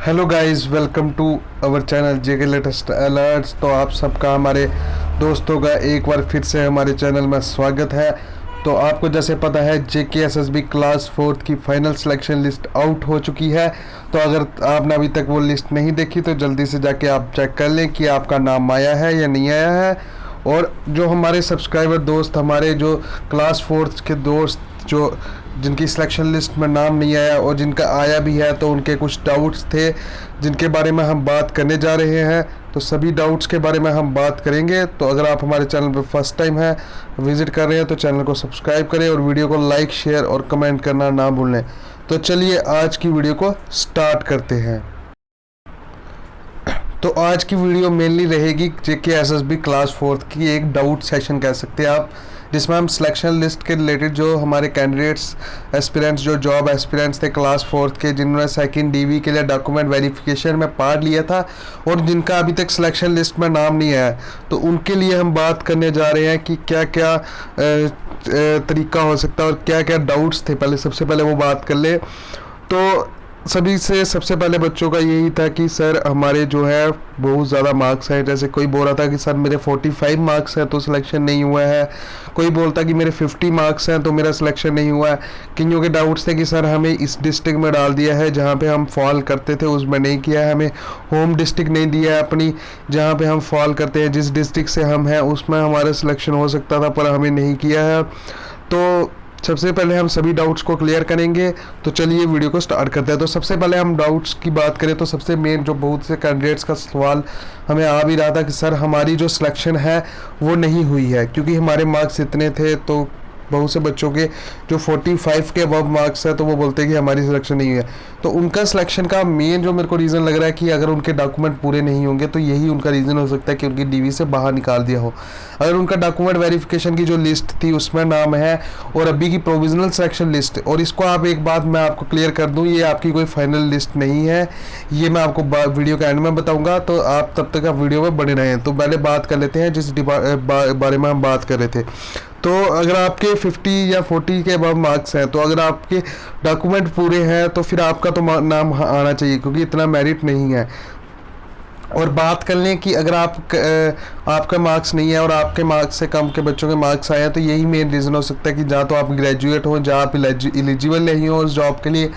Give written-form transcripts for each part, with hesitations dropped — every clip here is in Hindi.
Hello guys, welcome to our channel JK latest alerts. तो आप सबका हमारे दोस्तों का एक बार फिर से हमारे चैनल में स्वागत है। तो आपको जैसे पता है जेके एसएसबी क्लास 4 की फाइनल सिलेक्शन लिस्ट आउट हो चुकी है। तो अगर आपने अभी तक वो लिस्ट नहीं देखी तो जल्दी से जाके आप चेक कर लें कि आपका नाम आया है या नहीं आया है। और जो हमारे सब्सक्राइबर दोस्त, हमारे जो क्लास 4 के दोस्त जो जिनकी सिलेक्शन लिस्ट में नाम नहीं आया और जिनका आया भी है, तो उनके कुछ डाउट्स थे जिनके बारे में हम बात करने जा रहे हैं। तो सभी डाउट्स के बारे में हम बात करेंगे। तो अगर आप हमारे चैनल पर फर्स्ट टाइम है विज़िट कर रहे हैं तो चैनल को सब्सक्राइब करें और वीडियो को लाइक, शेयर और कमेंट करना ना भूलें। तो चलिए आज की वीडियो को स्टार्ट करते हैं। तो आज की वीडियो मेनली रहेगी जेके एसएसबी क्लास 4 की एक डाउट सेशन कह सकते हैं आप, जिसमें हम सिलेक्शन लिस्ट के रिलेटेड जो हमारे कैंडिडेट्स एस्पिरेंट्स जो जॉब एस्पिरेंट्स थे क्लास 4 के, जिन्होंने सेकंड डीवी के लिए डॉक्यूमेंट वेरिफिकेशन में पार्ट लिया था और जिनका अभी तक सिलेक्शन लिस्ट में नाम नहीं आया, तो उनके लिए हम बात करने जा रहे हैं कि क्या क्या तरीका हो सकता है और क्या क्या डाउट्स थे। पहले सबसे पहले वो बात कर ले। तो सभी से सबसे पहले बच्चों का यही था कि सर हमारे जो है बहुत ज़्यादा मार्क्स हैं। जैसे कोई बोल रहा था कि सर मेरे 45 मार्क्स हैं तो सिलेक्शन नहीं हुआ है, कोई बोलता कि मेरे 50 मार्क्स हैं तो मेरा सिलेक्शन नहीं हुआ है। किन्हीं के डाउट्स थे कि सर हमें इस डिस्ट्रिक्ट में डाल दिया है जहाँ पे हम फॉल करते थे उसमें नहीं किया है, हमें होम डिस्ट्रिक्ट नहीं दिया है अपनी जहाँ पे हम फॉल करते हैं, जिस डिस्ट्रिक्ट से हम हैं उसमें हमारा सिलेक्शन हो सकता था पर हमें नहीं किया है। तो सबसे पहले हम सभी डाउट्स को क्लियर करेंगे। तो चलिए वीडियो को स्टार्ट करते हैं। तो सबसे पहले हम डाउट्स की बात करें तो सबसे मेन जो बहुत से कैंडिडेट्स का सवाल हमें आ भी रहा था कि सर हमारी जो सिलेक्शन है वो नहीं हुई है क्योंकि हमारे मार्क्स इतने थे। तो बहुत से बच्चों के जो 45 के अबव मार्क्स है तो वो बोलते हैं कि हमारी सिलेक्शन नहीं है। तो उनका सिलेक्शन का मेन जो मेरे को रीज़न लग रहा है कि अगर उनके डॉक्यूमेंट पूरे नहीं होंगे तो यही उनका रीज़न हो सकता है कि उनकी डीवी से बाहर निकाल दिया हो। अगर उनका डॉक्यूमेंट वेरिफिकेशन की जो लिस्ट थी उसमें नाम है और अभी की प्रोविजनल सिलेक्शन लिस्ट, और इसको आप एक बात मैं आपको क्लियर कर दूँ, ये आपकी कोई फाइनल लिस्ट नहीं है, ये मैं आपको वीडियो के एंड में बताऊँगा। तो आप तब तक आप वीडियो में बने रहें। तो पहले बात कर लेते हैं जिस बारे में हम बात कर रहे थे। तो अगर आपके 50 या 40 के अबव मार्क्स हैं तो अगर आपके डॉक्यूमेंट पूरे हैं तो फिर आपका तो नाम आना चाहिए क्योंकि इतना मेरिट नहीं है। और बात कर लें कि अगर आपका मार्क्स नहीं है और आपके मार्क्स से कम के बच्चों के मार्क्स आए हैं तो यही मेन रीज़न हो सकता है कि जहाँ तो आप ग्रेजुएट हो, जहाँ आप एलिजिबल नहीं हो उस जॉब के लिए,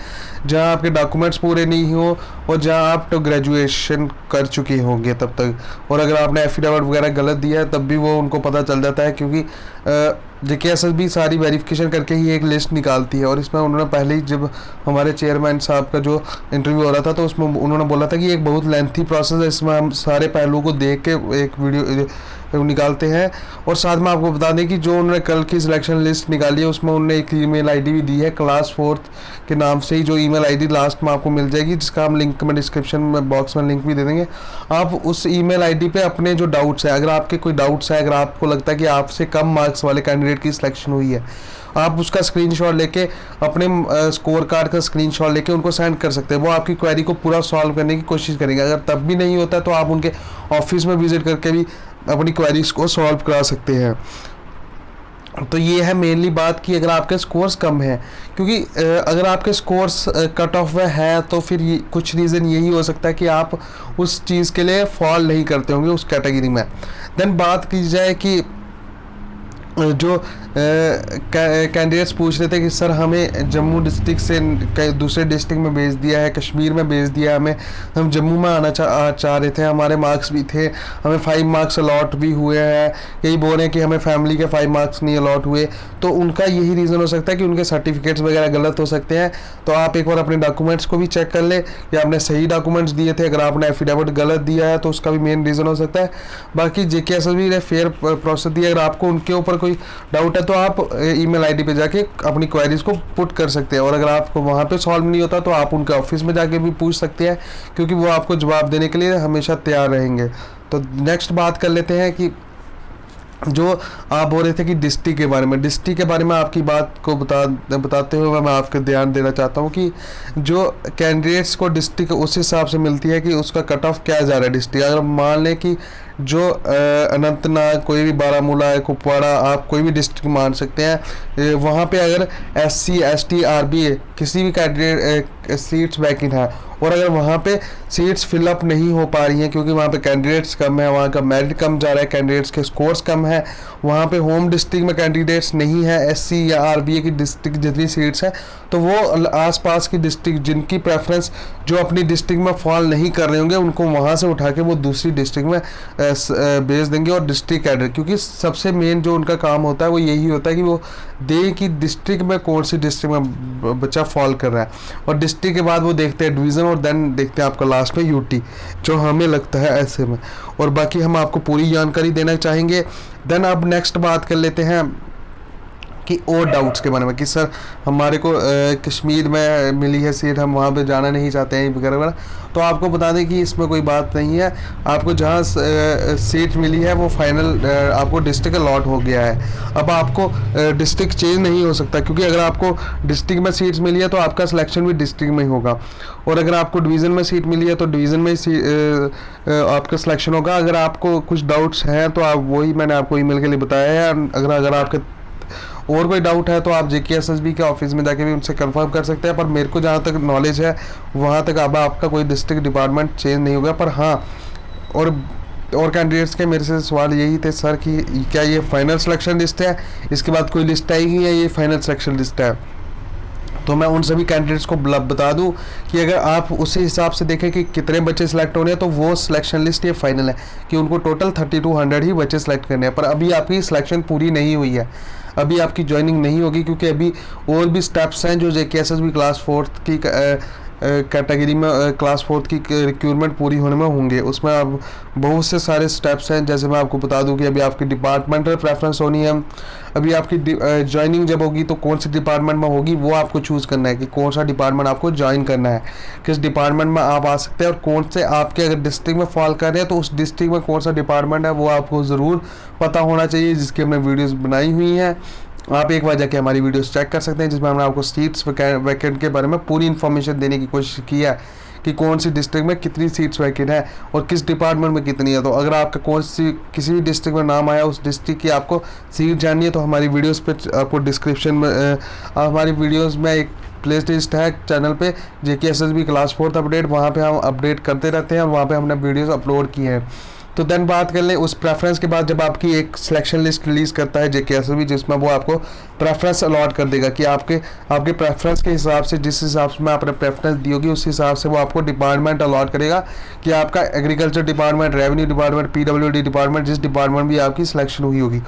जहाँ आपके डॉक्यूमेंट्स पूरे नहीं हो और जहाँ आप तो ग्रेजुएशन कर चुके होंगे तब तक। और अगर आपने एफिडेविट वगैरह गलत दिया है तब भी वो उनको पता चल जाता है क्योंकि जेके एसएसबी सारी वेरिफिकेशन करके ही एक लिस्ट निकालती है। और इसमें उन्होंने पहले ही जब हमारे चेयरमैन साहब का जो इंटरव्यू हो रहा था तो उसमें उन्होंने बोला था कि एक बहुत लेंथी प्रोसेस है, इसमें हम सारे पहलुओं को देख के एक वीडियो निकालते हैं। और साथ में आपको बता दें कि जो उन्होंने कल की सिलेक्शन लिस्ट निकाली है उसमें उन्होंने एक ईमेल आईडी भी दी है क्लास 4 के नाम से ही, जो ईमेल आईडी लास्ट में आपको मिल जाएगी, जिसका हम लिंक में डिस्क्रिप्शन में बॉक्स में लिंक भी दे देंगे। आप उस ईमेल आईडी पे अपने जो डाउट्स है, अगर आपके कोई डाउट्स है, अगर आपको लगता है कि आपसे कम मार्क्स वाले कैंडिडेट की सिलेक्शन हुई है, आप उसका स्क्रीनशॉट लेके अपने स्कोर कार्ड का स्क्रीनशॉट लेके उनको सेंड कर सकते हैं। वो आपकी क्वेरी को पूरा सॉल्व करने की कोशिश करेंगे। अगर तब भी नहीं होता तो आप उनके ऑफिस में विजिट करके भी अपनी क्वेरीज को सॉल्व करा सकते हैं। तो ये है मेनली बात कि अगर आपके स्कोर्स कम हैं, क्योंकि अगर आपके स्कोर्स कट ऑफ में है तो फिर कुछ रीज़न यही हो सकता है कि आप उस चीज़ के लिए फॉल नहीं करते होंगे उस कैटेगरी में। देन बात की जाए कि जो कैंडिडेट्स पूछ रहे थे कि सर हमें जम्मू डिस्ट्रिक्ट से दूसरे डिस्ट्रिक्ट में भेज दिया है, कश्मीर में भेज दिया है, हमें हम जम्मू में आना चाह रहे थे, हमारे मार्क्स भी थे, हमें 5 मार्क्स अलॉट भी हुए हैं, यही बोल रहे हैं कि हमें फैमिली के 5 मार्क्स नहीं अलॉट हुए। तो उनका यही रीज़न हो सकता है कि उनके सर्टिफिकेट्स वगैरह गलत हो सकते हैं। तो आप एक बार अपने डॉक्यूमेंट्स को भी चेक कर ले कि आपने सही डॉक्यूमेंट्स दिए थे। अगर आपने एफिडेविट गलत दिया है तो उसका भी मेन रीज़न हो सकता है। बाकी जेके एसएसबी ने फेयर प्रोसेस दिया। अगर आपको उनके ऊपर कोई डाउट है तो आप ईमेल आईडी पे जाके अपनी क्वेरीज को पुट कर सकते हैं। और अगर आपको वहाँ पे सॉल्व नहीं होता तो आप उनके ऑफिस में जाके भी पूछ सकते हैं क्योंकि वो आपको जवाब देने के लिए हमेशा तैयार रहेंगे। तो नेक्स्ट बात कर लेते हैं कि जो आप बोल रहे थे कि डिस्ट्रिक्ट के बारे में आपकी बात को बताते हुए मैं आपको ध्यान देना चाहता हूँ कि जो कैंडिडेट्स को डिस्ट्रिक्ट उस हिसाब से मिलती है कि उसका कट ऑफ क्या जा रहा है डिस्ट्रिक्ट। अगर मान लें कि जो अनंतनाग, कोई भी बारामूला है, कुपवाड़ा, आप कोई भी डिस्ट्रिक्ट मान सकते हैं, वहाँ पे अगर SC ST RBA किसी भी कैंडिडेट सीट्स वैकेंट है और अगर वहाँ पे सीट्स फिलअप नहीं हो पा रही हैं क्योंकि वहाँ पे कैंडिडेट्स कम है, वहाँ का मेरिट कम जा रहा है, कैंडिडेट्स के स्कोर्स कम है, वहाँ पे होम डिस्ट्रिक्ट में कैंडिडेट्स नहीं है, एससी या आरबीए की डिस्ट्रिक्ट जितनी सीट्स हैं, तो वो आसपास की डिस्ट्रिक्ट जिनकी प्रेफरेंस जो अपनी डिस्ट्रिक्ट में फॉल नहीं कर रहे होंगे उनको वहाँ से उठा के वो दूसरी डिस्ट्रिक्ट में भेज देंगे। और डिस्ट्रिक्ट कैडर, क्योंकि सबसे मेन जो उनका काम होता है वो यही होता है कि वो दें कि डिस्ट्रिक्ट में कौन सी डिस्ट्रिक्ट में बच्चा फॉल कर रहा है, और डिस्ट्रिक्ट के बाद वो देखते हैं डिवीज़न और देन देखते हैं आपका लास्ट में यूटी जो हमें लगता है ऐसे में। और बाकी हम आपको पूरी जानकारी देना चाहेंगे। देन अब नेक्स्ट बात कर लेते हैं कि और डाउट्स के बारे में कि सर हमारे को कश्मीर में मिली है सीट, हम वहाँ पे जाना नहीं चाहते हैं वगैरह वगैरह। तो आपको बता दें कि इसमें कोई बात नहीं है, आपको जहाँ सीट मिली है वो फाइनल आपको डिस्ट्रिक्ट अलॉट हो गया है। अब आपको डिस्ट्रिक्ट चेंज नहीं हो सकता, क्योंकि अगर आपको डिस्ट्रिक्ट में सीट्स मिली है तो आपका सिलेक्शन भी डिस्ट्रिक्ट में ही होगा, और अगर आपको डिवीज़न में सीट मिली है तो डिवीज़न में ही आपका सिलेक्शन होगा। अगर आपको कुछ डाउट्स हैं तो आप वही मैंने आपको ईमेल के लिए बताया है। अगर आपके और कोई डाउट है तो आप JKSSB के ऑफिस में जाके भी उनसे कंफर्म कर सकते हैं, पर मेरे को जहाँ तक नॉलेज है वहाँ तक अब आपका कोई डिस्ट्रिक्ट डिपार्टमेंट चेंज नहीं होगा। पर हाँ, और कैंडिडेट्स के मेरे से सवाल यही थे सर कि क्या ये फाइनल सिलेक्शन लिस्ट है, इसके बाद कोई लिस्ट आएगी या ये फाइनल सिलेक्शन लिस्ट है। तो मैं उन सभी कैंडिडेट्स को बता दूं कि अगर आप उसी हिसाब से देखें कि कितने बच्चे सिलेक्ट हो रहे हैं तो वो सिलेक्शन लिस्ट ये फाइनल है कि उनको टोटल 3200 ही बच्चे सिलेक्ट करने हैं। पर अभी आपकी सिलेक्शन पूरी नहीं हुई है, अभी आपकी ज्वाइनिंग नहीं होगी, क्योंकि अभी और भी स्टेप्स हैं जो JKSSB क्लास 4 की कैटेगरी में क्लास 4 की रिक्रूटमेंट पूरी होने में होंगे। उसमें अब बहुत से सारे स्टेप्स हैं, जैसे मैं आपको बता दूं कि अभी आपकी डिपार्टमेंटल प्रेफरेंस होनी है, अभी आपकी ज्वाइनिंग जब होगी तो कौन सी डिपार्टमेंट में होगी वो आपको चूज़ करना है कि कौन सा डिपार्टमेंट आपको ज्वाइन करना है, किस डिपार्टमेंट में आप आ सकते हैं, और कौन से आपके अगर डिस्ट्रिक्ट में फॉल कर रहे हैं तो उस डिस्ट्रिक्ट में कौन सा डिपार्टमेंट है वो आपको ज़रूर पता होना चाहिए, जिसकी हमने वीडियोज़ बनाई हुई हैं। आप एक बार जाके हमारी वीडियोस चेक कर सकते हैं, जिसमें हमने आपको सीट्स वैकेंट के बारे में पूरी इन्फॉर्मेशन देने की कोशिश की है कि कौन सी डिस्ट्रिक्ट में कितनी सीट्स वैकेंट है और किस डिपार्टमेंट में कितनी है। तो अगर आपका किसी भी डिस्ट्रिक्ट में नाम आया, उस डिस्ट्रिक्ट की आपको सीट जाननी है, तो हमारी वीडियोस पे आपको डिस्क्रिप्शन में हमारी वीडियोस में एक प्ले लिस्ट है चैनल पे JKSSB क्लास 4 अपडेट, वहाँ पे हम अपडेट करते रहते हैं, वहाँ पे हमने वीडियोस अपलोड की हैं। तो देन बात कर लें उस प्रेफरेंस के बाद, जब आपकी एक सिलेक्शन लिस्ट रिलीज़ करता है JKSSB, जिसमें वो आपको प्रेफरेंस अलॉट कर देगा कि आपके प्रेफरेंस के हिसाब से, जिस हिसाब से मैं आपने प्रेफरेंस दी होगी उस हिसाब से वो आपको डिपार्टमेंट अलॉट करेगा कि आपका agriculture department, revenue department, PWD department, जिस डिपार्टमेंट भी आपकी सिलेक्शन हुई होगी,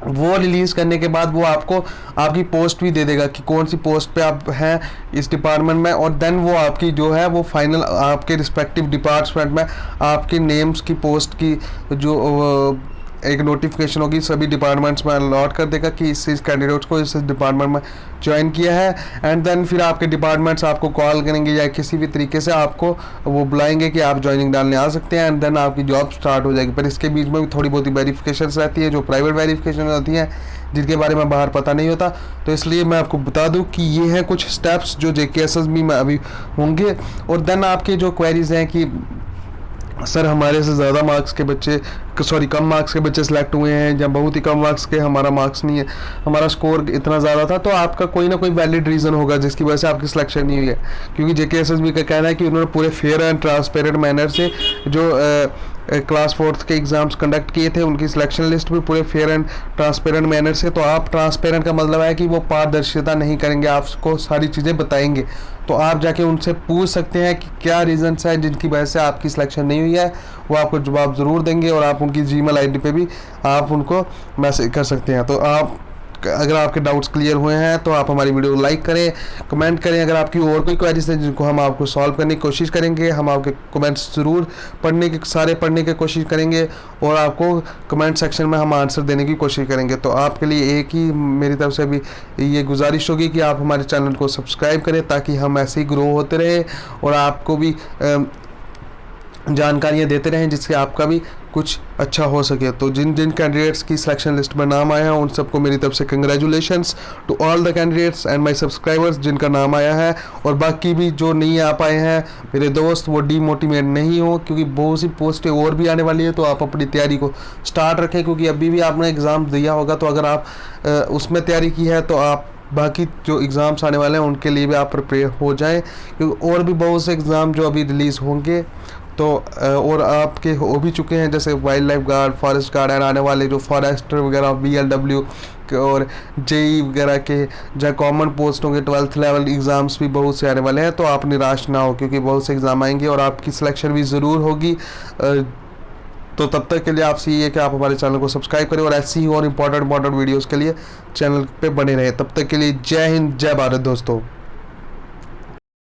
वो रिलीज़ करने के बाद वो आपको आपकी पोस्ट भी दे देगा कि कौन सी पोस्ट पे आप हैं इस डिपार्टमेंट में, और देन वो आपकी जो है वो फाइनल आपके रिस्पेक्टिव डिपार्टमेंट में आपके नेम्स की पोस्ट की जो एक नोटिफिकेशन होगी सभी डिपार्टमेंट्स में अलॉट कर देगा कि इस कैंडिडेट्स को इस डिपार्टमेंट में ज्वाइन किया है। एंड देन फिर आपके डिपार्टमेंट्स आपको कॉल करेंगे या किसी भी तरीके से आपको वो बुलाएंगे कि आप ज्वाइनिंग डालने आ सकते हैं, एंड देन आपकी जॉब स्टार्ट हो जाएगी। पर इसके बीच में भी थोड़ी बहुत वेरिफिकेशंस रहती है, जो प्राइवेट वेरिफिकेशन होती हैं, जिनके बारे में बाहर पता नहीं होता। तो इसलिए मैं आपको बता दूं कि ये हैं कुछ स्टेप्स जो JKSSB में अभी होंगे। और देन आपके जो क्वेरीज हैं कि सर हमारे से ज़्यादा मार्क्स के बच्चे, कम मार्क्स के बच्चे सिलेक्ट हुए हैं या बहुत ही कम मार्क्स के, हमारा मार्क्स नहीं है, हमारा स्कोर इतना ज़्यादा था, तो आपका कोई ना कोई वैलिड रीज़न होगा जिसकी वजह से आपकी सिलेक्शन नहीं हुई है। क्योंकि JKSSB का कहना है कि उन्होंने पूरे फेयर एंड ट्रांसपेरेंट मैनर से जो क्लास 4 के एग्ज़ाम्स कंडक्ट किए थे, उनकी सिलेक्शन लिस्ट भी पूरे फेयर एंड ट्रांसपेरेंट मैनर से। तो आप ट्रांसपेरेंट का मतलब है कि वो पारदर्शिता नहीं करेंगे, आपको सारी चीज़ें बताएंगे। तो आप जाके उनसे पूछ सकते हैं कि क्या रीज़न्स हैं जिनकी वजह से आपकी सिलेक्शन नहीं हुई है, वो आपको जवाब ज़रूर देंगे, और आप उनकी Gmail ID पे भी आप उनको मैसेज कर सकते हैं। तो आप अगर आपके डाउट्स क्लियर हुए हैं तो आप हमारी वीडियो को लाइक करें, कमेंट करें। अगर आपकी और कोई क्वेरीज हैं जिनको हम आपको सॉल्व करने की कोशिश करेंगे, हम आपके कमेंट्स ज़रूर पढ़ने की कोशिश करेंगे, और आपको कमेंट सेक्शन में हम आंसर देने की कोशिश करेंगे। तो आपके लिए एक ही मेरी तरफ से भी ये गुजारिश होगी कि आप हमारे चैनल को सब्सक्राइब करें, ताकि हम ऐसे ही ग्रो होते रहे और आपको भी जानकारियाँ देते रहें, जिससे आपका भी कुछ अच्छा हो सके। तो जिन कैंडिडेट्स की सिलेक्शन लिस्ट में नाम आया है उन सबको मेरी तरफ से congratulations to all the candidates and my subscribers जिनका नाम आया है। और बाकी भी जो नहीं आ पाए हैं मेरे दोस्त, वो डीमोटिवेट नहीं हो, क्योंकि बहुत सी पोस्टें और भी आने वाली है। तो आप अपनी तैयारी को स्टार्ट रखें, क्योंकि अभी भी आपने एग्ज़ाम दिया होगा, तो अगर आप उसमें तैयारी की है तो आप बाकी जो एग्ज़ाम्स आने वाले हैं उनके लिए भी आप प्रिपेयर हो जाएं, क्योंकि और भी बहुत से एग्ज़ाम जो अभी रिलीज़ होंगे तो और आपके हो भी चुके हैं, जैसे wild life guard, forest guard, and आने वाले जो फॉरेस्टर वगैरह BLW और JEE वगैरह के जो कॉमन पोस्टों के 12th लेवल एग्ज़ाम्स भी बहुत से आने वाले हैं। तो आप निराश ना हो, क्योंकि बहुत से एग्ज़ाम आएंगे और आपकी सिलेक्शन भी ज़रूर होगी। तो तब तक के लिए आपसे ये है कि आप हमारे चैनल को सब्सक्राइब करें और ऐसी ही और इम्पोर्टेंट वीडियोज़ के लिए चैनल पे बने रहें। तब तक के लिए जय हिंद, जय भारत दोस्तों।